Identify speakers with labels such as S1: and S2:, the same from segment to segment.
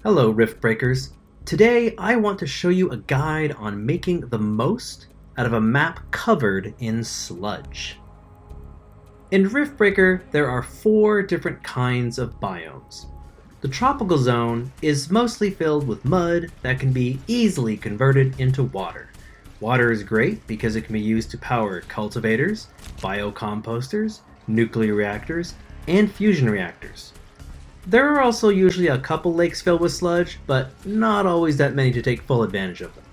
S1: Hello, Riftbreakers. Today I want to show you a guide on making the most out of a map covered in sludge. In Riftbreaker, there are 4 different kinds of biomes. The tropical zone is mostly filled with mud that can be easily converted into water. Water is great because it can be used to power cultivators, biocomposters, nuclear reactors, and fusion reactors. There are also usually a couple lakes filled with sludge, but not always that many to take full advantage of them.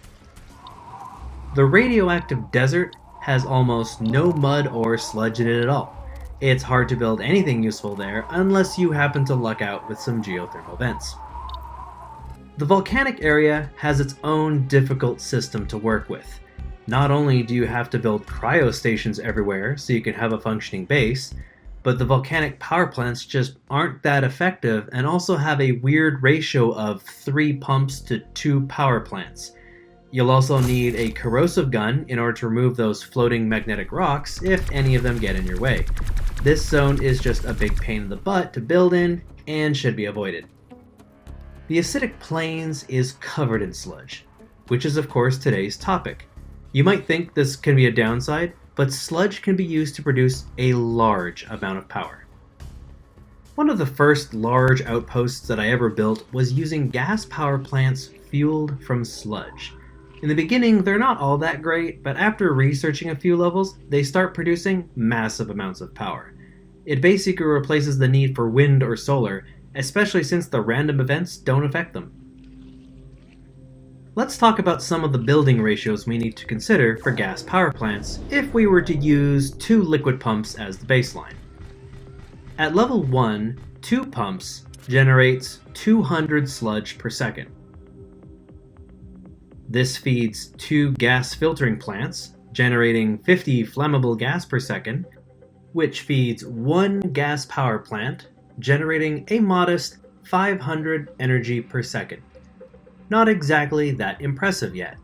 S1: The radioactive desert has almost no mud or sludge in it at all. It's hard to build anything useful there unless you happen to luck out with some geothermal vents. The volcanic area has its own difficult system to work with. Not only do you have to build cryostations everywhere so you can have a functioning base, but the volcanic power plants just aren't that effective and also have a weird ratio of 3 pumps to 2 power plants. You'll also need a corrosive gun in order to remove those floating magnetic rocks if any of them get in your way. This zone is just a big pain in the butt to build in and should be avoided. The acidic plains is covered in sludge, which is of course today's topic. You might think this can be a downside, but sludge can be used to produce a large amount of power. One of the first large outposts that I ever built was using gas power plants fueled from sludge. In the beginning, they're not all that great, but after researching a few levels, they start producing massive amounts of power. It basically replaces the need for wind or solar, especially since the random events don't affect them. Let's talk about some of the building ratios we need to consider for gas power plants if we were to use 2 liquid pumps as the baseline. At level 1, 2 pumps generates 200 sludge per second. This feeds 2 gas filtering plants, generating 50 flammable gas per second, which feeds 1 gas power plant, generating a modest 500 energy per second. Not exactly that impressive yet.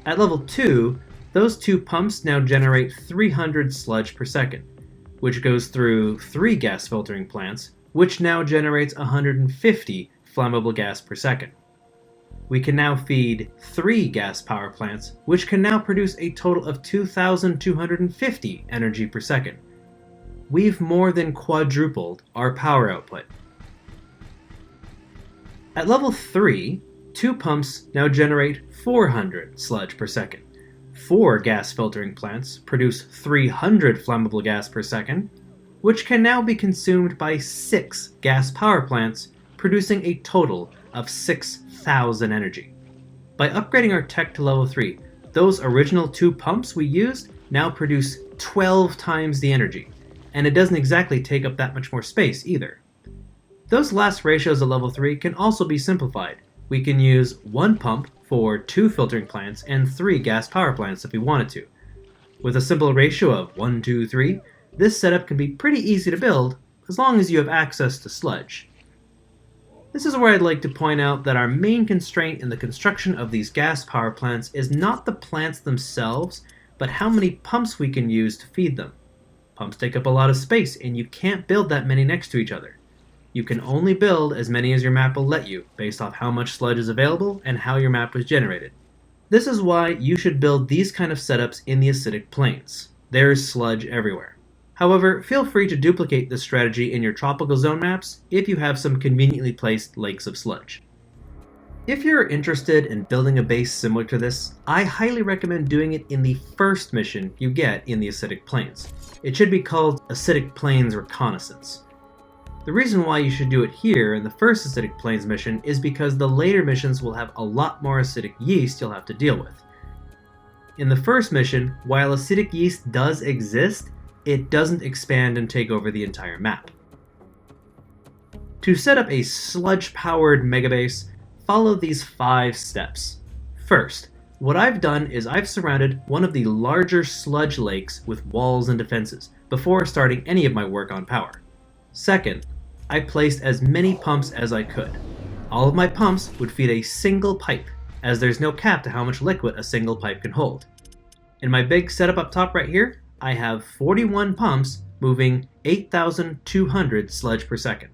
S1: At level 2, those 2 pumps now generate 300 sludge per second, which goes through 3 gas filtering plants, which now generates 150 flammable gas per second. We can now feed 3 gas power plants, which can now produce a total of 2,250 energy per second. We've more than quadrupled our power output. At level 3, 2 pumps now generate 400 sludge per second. 4 gas filtering plants produce 300 flammable gas per second, which can now be consumed by 6 gas power plants, producing a total of 6,000 energy. By upgrading our tech to level 3, those original 2 pumps we used now produce 12 times the energy. And it doesn't exactly take up that much more space either. Those last ratios at level 3 can also be simplified. We can use 1 pump for 2 filtering plants and 3 gas power plants if we wanted to. With a simple ratio of 1, 2, 3, this setup can be pretty easy to build as long as you have access to sludge. This is where I'd like to point out that our main constraint in the construction of these gas power plants is not the plants themselves, but how many pumps we can use to feed them. Pumps take up a lot of space, and you can't build that many next to each other. You can only build as many as your map will let you, based off how much sludge is available and how your map was generated. This is why you should build these kind of setups in the acidic plains. There is sludge everywhere. However, feel free to duplicate this strategy in your tropical zone maps if you have some conveniently placed lakes of sludge. If you're interested in building a base similar to this, I highly recommend doing it in the first mission you get in the acidic plains. It should be called Acidic Plains Reconnaissance. The reason why you should do it here in the first Acidic Plains mission is because the later missions will have a lot more acidic yeast you'll have to deal with. In the first mission, while acidic yeast does exist, it doesn't expand and take over the entire map. To set up a sludge-powered megabase, follow these 5 steps. First, what I've done is I've surrounded one of the larger sludge lakes with walls and defenses before starting any of my work on power. Second, I placed as many pumps as I could. All of my pumps would feed a single pipe, as there's no cap to how much liquid a single pipe can hold. In my big setup up top right here, I have 41 pumps moving 8,200 sludge per second.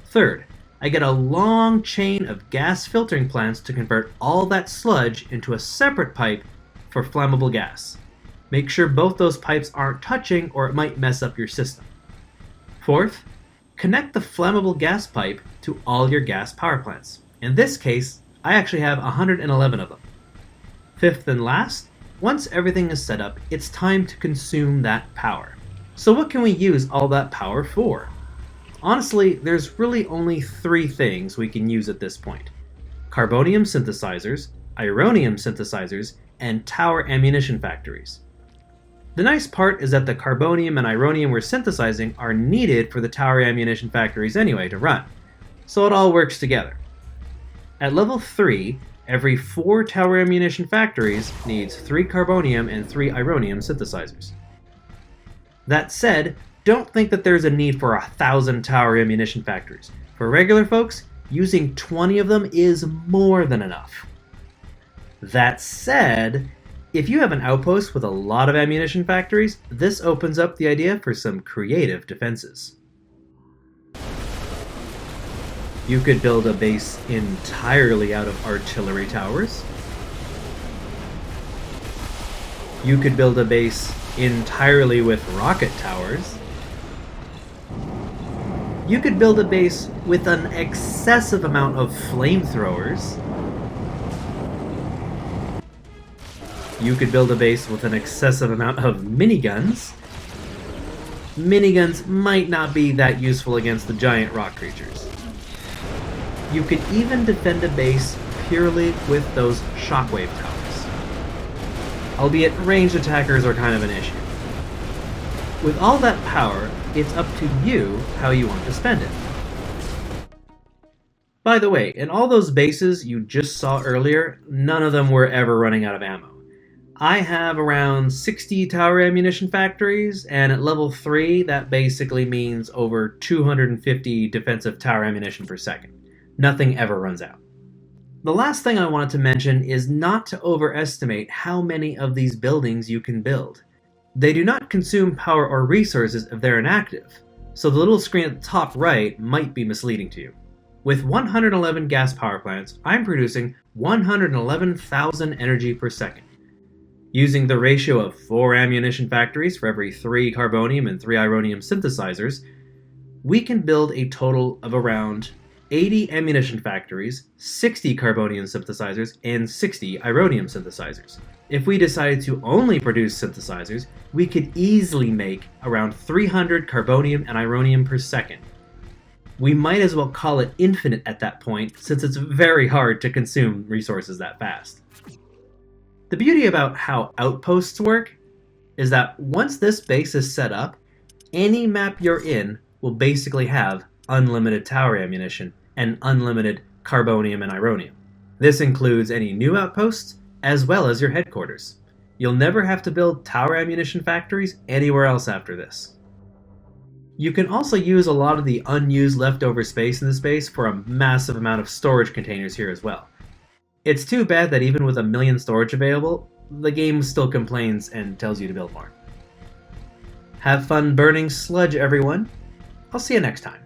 S1: Third, I get a long chain of gas filtering plants to convert all that sludge into a separate pipe for flammable gas. Make sure both those pipes aren't touching or it might mess up your system. Fourth, connect the flammable gas pipe to all your gas power plants. In this case, I actually have 111 of them. Fifth and last, once everything is set up, it's time to consume that power. So what can we use all that power for? Honestly, there's really only three things we can use at this point: carbonium synthesizers, ironium synthesizers, and tower ammunition factories. The nice part is that the carbonium and ironium we're synthesizing are needed for the tower ammunition factories anyway to run, so it all works together. At level 3, every 4 tower ammunition factories needs 3 carbonium and 3 ironium synthesizers. That said, don't think that there's a need for 1,000 tower ammunition factories. For regular folks, using 20 of them is more than enough. That said, if you have an outpost with a lot of ammunition factories, this opens up the idea for some creative defenses. You could build a base entirely out of artillery towers. You could build a base entirely with rocket towers. You could build a base with an excessive amount of flamethrowers. You could build a base with an excessive amount of miniguns. Miniguns might not be that useful against the giant rock creatures. You could even defend a base purely with those shockwave towers. Albeit ranged attackers are kind of an issue. With all that power, it's up to you how you want to spend it. By the way, in all those bases you just saw earlier, none of them were ever running out of ammo. I have around 60 tower ammunition factories, and at level 3 that basically means over 250 defensive tower ammunition per second. Nothing ever runs out. The last thing I wanted to mention is not to overestimate how many of these buildings you can build. They do not consume power or resources if they're inactive, so the little screen at the top right might be misleading to you. With 111 gas power plants, I'm producing 111,000 energy per second. Using the ratio of 4 ammunition factories for every 3 carbonium and 3 ironium synthesizers, we can build a total of around 80 ammunition factories, 60 carbonium synthesizers, and 60 ironium synthesizers. If we decided to only produce synthesizers, we could easily make around 300 carbonium and ironium per second. We might as well call it infinite at that point, since it's very hard to consume resources that fast. The beauty about how outposts work is that once this base is set up, any map you're in will basically have unlimited tower ammunition and unlimited carbonium and ironium. This includes any new outposts, as well as your headquarters. You'll never have to build tower ammunition factories anywhere else after this. You can also use a lot of the unused leftover space in this base for a massive amount of storage containers here as well. It's too bad that even with 1 million storage available, the game still complains and tells you to build more. Have fun burning sludge, everyone. I'll see you next time.